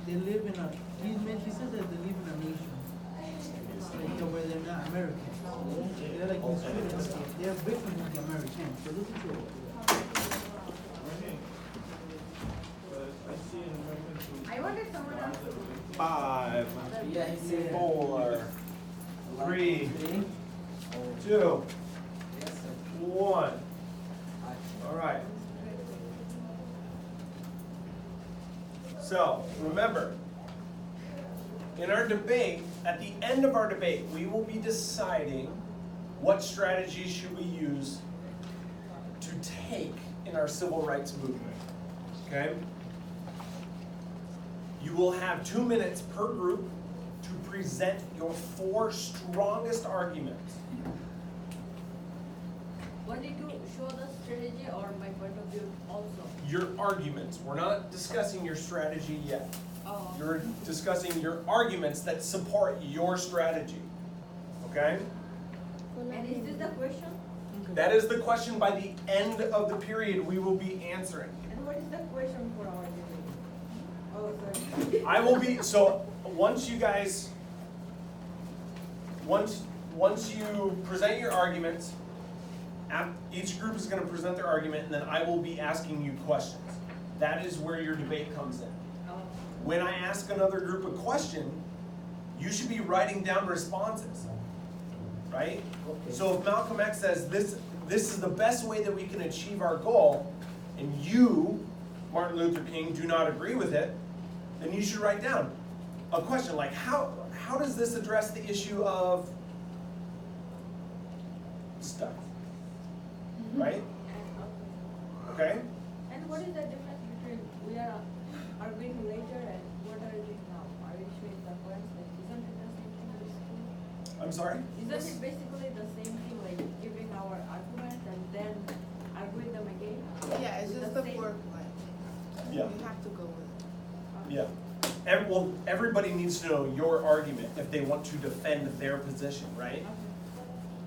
they live in a, he said that they live in a nation. It's like where they're not Americans. They're like in Sweden. They're different than the Americans. So listen to it. I wanted someone else to. 5, 4, 3, 2, 1. All right. So remember, in our debate, at the end of our debate, we will be deciding what strategies should we use to take in our civil rights movement. Okay? You will have 2 minutes per group to present your 4 strongest arguments. Want you to show the strategy or my point of view also? Your arguments. We're not discussing your strategy yet. Oh. You're discussing your arguments that support your strategy. Okay? And is this the question? That is the question by the end of the period we will be answering. And what is the question for our debate? Oh, sorry. I will be, so once you guys, once you present your arguments, each group is going to present their argument, and then I will be asking you questions. That is where your debate comes in. Oh. When I ask another group a question, you should be writing down responses, right? Okay. So if Malcolm X says this is the best way that we can achieve our goal, and you, Martin Luther King, do not agree with it, then you should write down a question like, how does this address the issue of stuff? Right? Okay? And what is the difference between we are arguing later and what are we doing now? Are we showing the points? Like, isn't it the same thing basically? I'm sorry? Isn't it basically the same thing, like giving our arguments and then arguing them again? Yeah, it's just the same? fourth one. Yeah. You have to go with it. Yeah. Well, everybody needs to know your argument if they want to defend their position, right? Okay.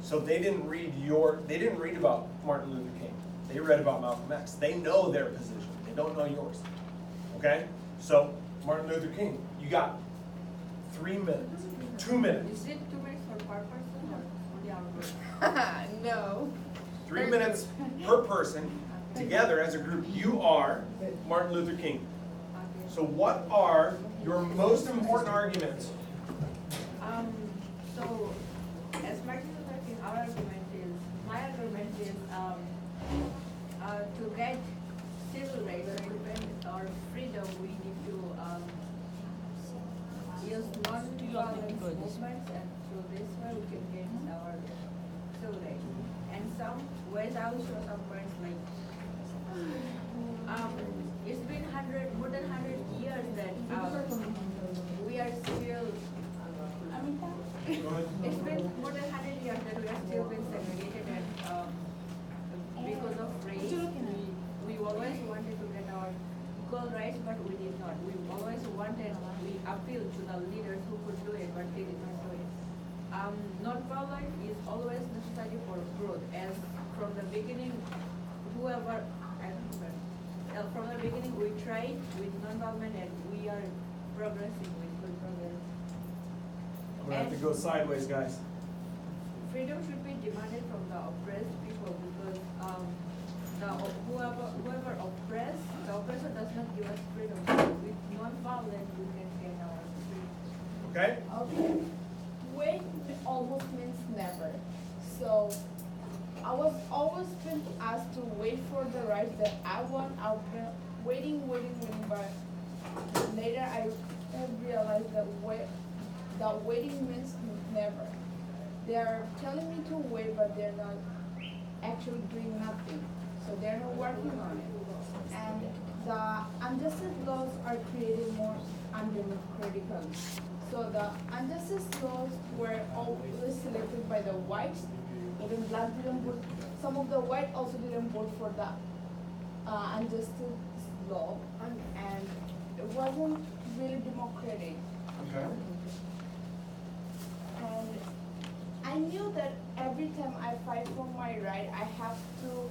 So they didn't read about Martin Luther King. They read about Malcolm X. They know their position. They don't know yours. Okay? So, Martin Luther King, you got 3 minutes, 2 minutes. Is it 2 minutes for per person or only our group? No. 3 minutes per person, together as a group. You are Martin Luther King. Okay. So what are your most important arguments? So, as Martin Luther King, my argument is to get civil rights or independence or freedom, we need to use non-violent movements, and through this way we can gain our civil rights. And some ways I will show some points like it's been more than 100 years that we are still. It's been more than 100 years that we are still being segregated, and because of race, we always wanted to get our equal rights, but we did not. We always wanted, we appealed to the leaders who could do it, but they did not do it. Non-violence is always necessary for growth, as from the beginning, from the beginning we tried with non-violence, and we are progressing with good progress. I'm gonna have to go sideways, guys. Freedom should be demanded from the oppressed people, because whoever oppressed, the oppressor does not give us freedom. With non-violence, we can get our freedom. Okay? Okay. Wait almost means never. So I was always been asked to wait for the rights that I want. I've been waiting, but later I realized that waiting means never. They are telling me to wait, but they're not actually doing nothing. So they're not working on it. And the injustice laws are created more undemocratically. So the injustice laws were always selected by the whites. Even black didn't vote. Some of the white also didn't vote for the injustice law, and it wasn't really democratic. Okay. And I knew that every time I fight for my right, I have to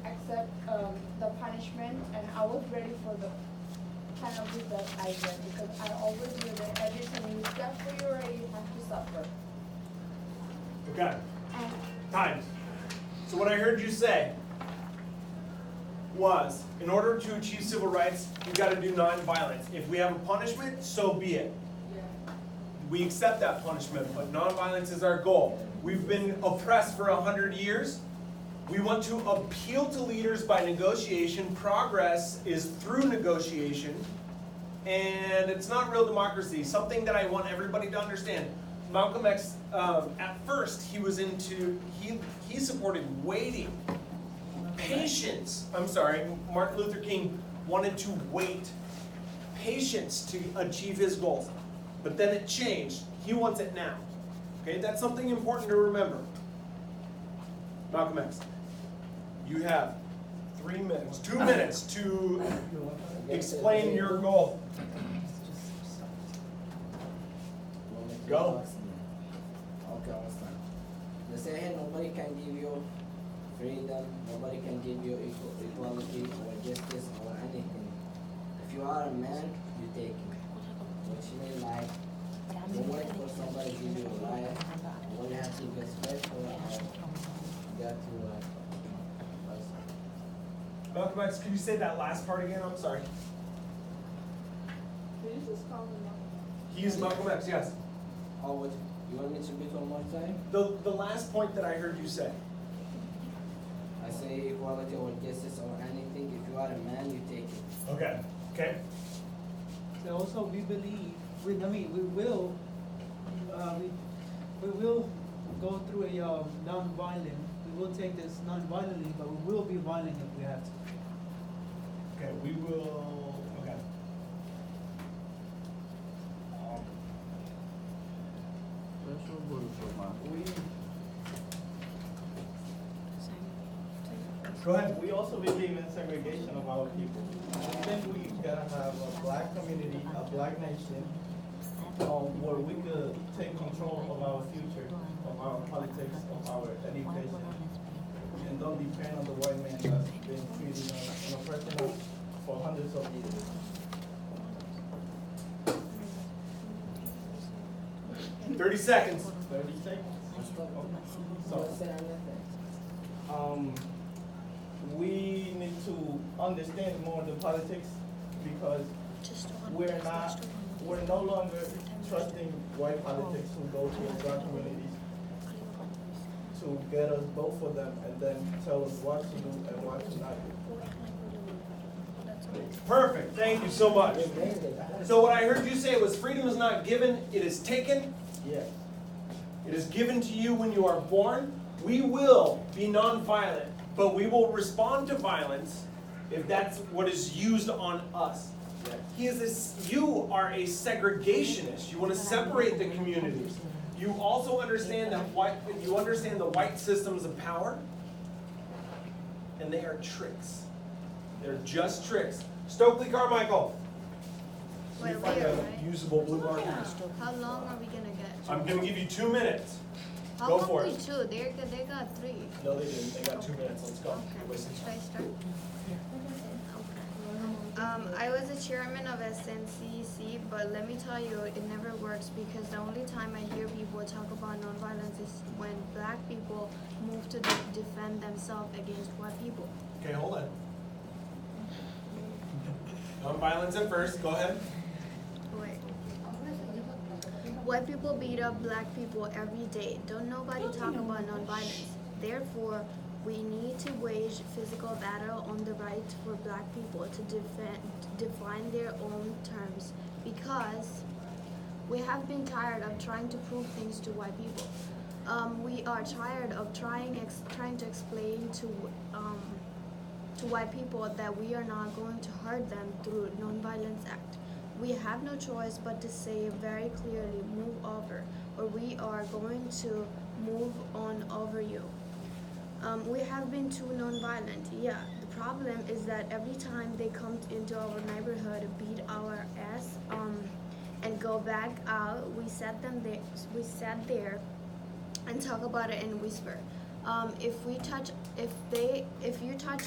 accept the punishment, and I was ready for kind of with that idea because I always hear that every time you step for your right, you have to suffer. Okay, And time. So what I heard you say was, in order to achieve civil rights, you gotta do nonviolence. If we have a punishment, so be it. We accept that punishment, but nonviolence is our goal. We've been oppressed for 100 years. We want to appeal to leaders by negotiation. Progress is through negotiation, and it's not real democracy. Something that I want everybody to understand. Malcolm X, at first, he supported waiting. Patience. I'm sorry, Martin Luther King wanted to wait. Patience to achieve his goals. But then it changed. He wants it now. Okay, that's something important to remember. Malcolm X, you have 3 minutes, 2 minutes to explain your goal. Go. Okay, understand. They say, hey, nobody can give you freedom, nobody can give you equality or justice or anything. If you are a man, you take it. Which means like, don't wait for somebody to give you a right. All you have to respect for it. You got to Malcolm X, can you say that last part again? I'm sorry. can you just call me up? He is Malcolm X, yes. oh, what, you want me to repeat one more time? The last point that I heard you say. I say equality or justice or anything. If you are a man, you take it. Okay. Okay. So also we believe, we will go through a non-violent, we will take this non-violently, but we will be violent if we have to. Okay, we will, okay. Go ahead. We also believe in segregation of our people. I think we gotta have a black community, a black nation, where we could take control of our future, of our politics, of our education, and don't depend on the white man that's been treating us and oppressing us for hundreds of years. Okay. 30 seconds. 30 seconds. So, say anything. We need to understand more the politics because we're no longer trusting white politics who go to our black communities to get us vote for them and then tell us what to do and what to not do. Perfect. Thank you so much. So what I heard you say was freedom is not given, it is taken. Yes. It is given to you when you are born. We will be nonviolent, but we will respond to violence if that's what is used on us. You are a segregationist. You want to separate the communities. You also understand that the white systems of power, and they are tricks. They're just tricks. Stokely Carmichael. Let me find a usable blue marker. How long are we gonna get? I'm going to give you 2 minutes. How Go come for we it. 2? They got 3. No, they didn't. They got 2 minutes. Let's go. You're Okay. wasting Should time. I start? Okay. I was a chairman of SNCC, but let me tell you, it never works because the only time I hear people talk about nonviolence is when black people move to defend themselves against white people. Okay, hold on. Non-violence at first. Go ahead. Wait. White people beat up black people every day. Don't nobody talk about nonviolence. Therefore, we need to wage physical battle on the right for black people to define their own terms, because we have been tired of trying to prove things to white people. We are tired of trying to explain to white people that we are not going to hurt them through Nonviolence Act. We have no choice but to say very clearly, move over, or we are going to move on over you. We have been too nonviolent, yeah. The problem is that every time they come into our neighborhood, beat our ass, and go back out, we sat there and talk about it and whisper. If you touch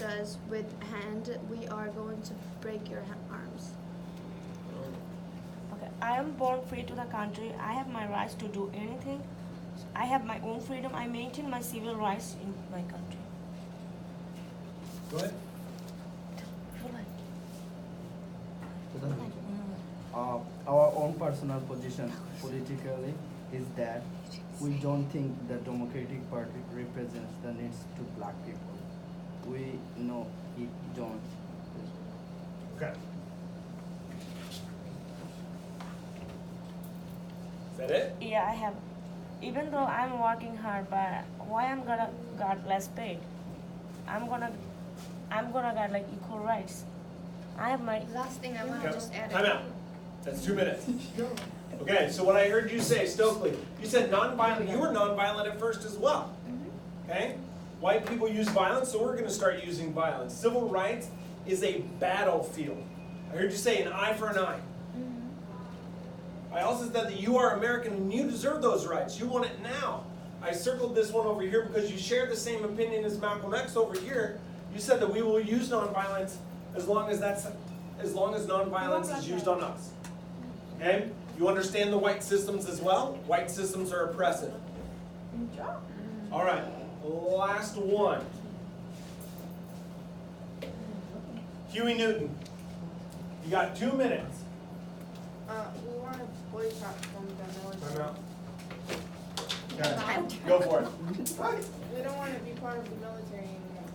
us with hand, we are going to break your arms. I am born free to the country. I have my rights to do anything. I have my own freedom. I maintain my civil rights in my country. Go ahead. Our own personal position politically is that we don't think the Democratic Party represents the needs to black people. We know it don't. Okay. Is that it? Yeah, I have. Even though I'm working hard, but why I'm gonna get less paid? I'm gonna get like equal rights. I have my Last thing I want to Okay. just add. Time out. That's 2 minutes. Okay, so what I heard you say, Stokely, you said nonviolent. You were nonviolent at first as well. Okay? White people use violence, so we're going to start using violence. Civil rights is a battlefield. I heard you say an eye for an eye. I also said that you are American and you deserve those rights. You want it now. I circled this one over here because you share the same opinion as Malcolm X over here. You said that we will use nonviolence as long as nonviolence is used on us. Okay? You understand the white systems as well? White systems are oppressive. All right, last one. Huey Newton. You got 2 minutes. We want to boycott from the military. Time out. Okay, go for it. We don't want to be part of the military anymore.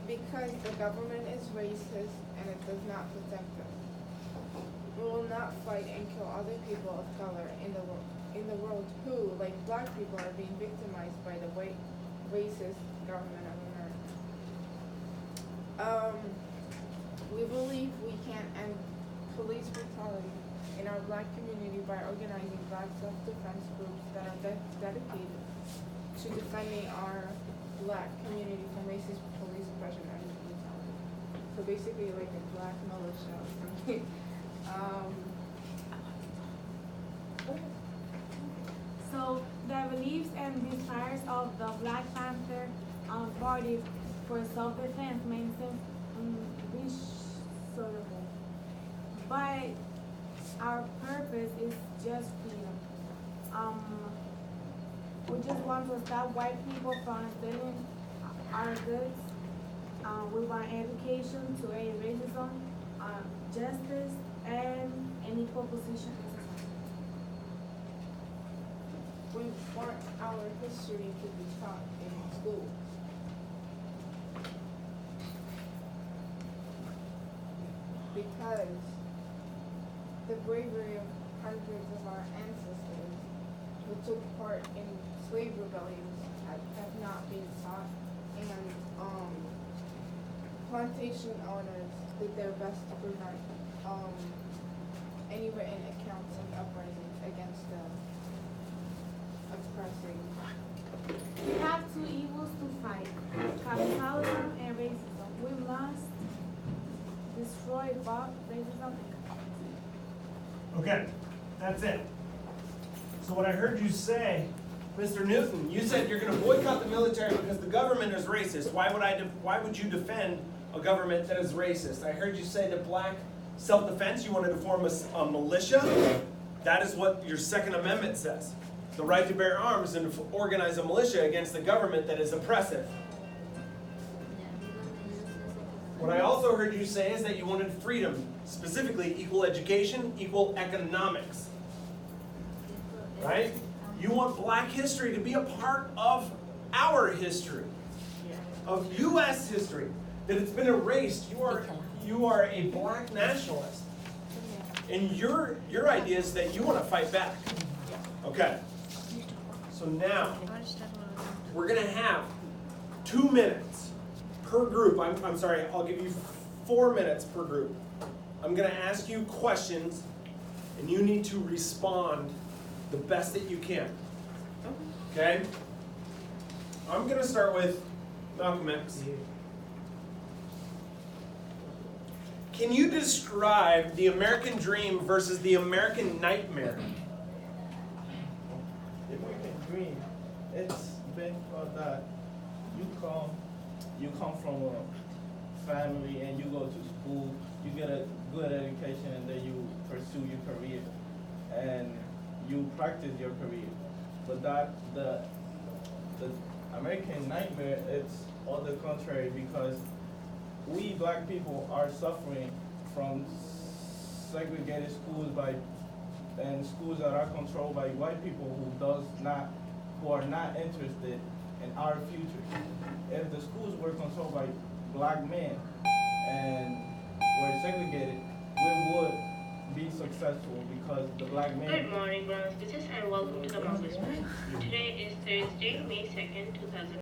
Because the government is racist and it does not protect us. We will not fight and kill other people of color in the world who, like black people, are being victimized by the white racist government of America. We believe we can end police brutality in our black community by organizing black self-defense groups that are dedicated to defending our black community from racist police oppression and brutality. So basically like a black militia or something. So the beliefs and desires of the Black Panther Party for self-defense makes sense reasonable. But our purpose is just freedom. We just want to stop white people from stealing our goods. We want education to aid racism, justice, and an equal position in society. We want our history to be taught in school. Because the bravery of hundreds of our ancestors who took part in slave rebellions have not been taught, and plantation owners did their best to prevent any written accounts of uprisings against the oppressing. We have two evils to fight, capitalism and racism. We must destroy both racism and capitalism. Okay, that's it. So what I heard you say, Mr. Newton, you said you're going to boycott the military because the government is racist. Why would you defend a government that is racist? I heard you say that black self-defense, you wanted to form a militia. That is what your Second Amendment says. The right to bear arms and to organize a militia against the government that is oppressive. What I also heard you say is that you wanted freedom, specifically equal education, equal economics. Right? You want black history to be a part of our history, of U.S. history, that it's been erased. You are a black nationalist. And your idea is that you want to fight back. Okay. So now, we're going to have 2 minutes per group. I'm sorry, I'll give you 4 minutes per group. I'm going to ask you questions, and you need to respond the best that you can. Okay? I'm going to start with Malcolm X. Can you describe the American dream versus the American nightmare? The American dream, it's been that you come from a family and you go to school you get a good education and then you pursue your career and you practice your career. But the American nightmare, it's all the contrary, because we black people are suffering from segregated schools and schools that are controlled by white people who are not interested in our future. If the schools were controlled by black men and were segregated, we would be successful because the black men. Good morning, brothers and sisters, and welcome to the Mom's Whisper. Today is Thursday, May 2nd, 2000.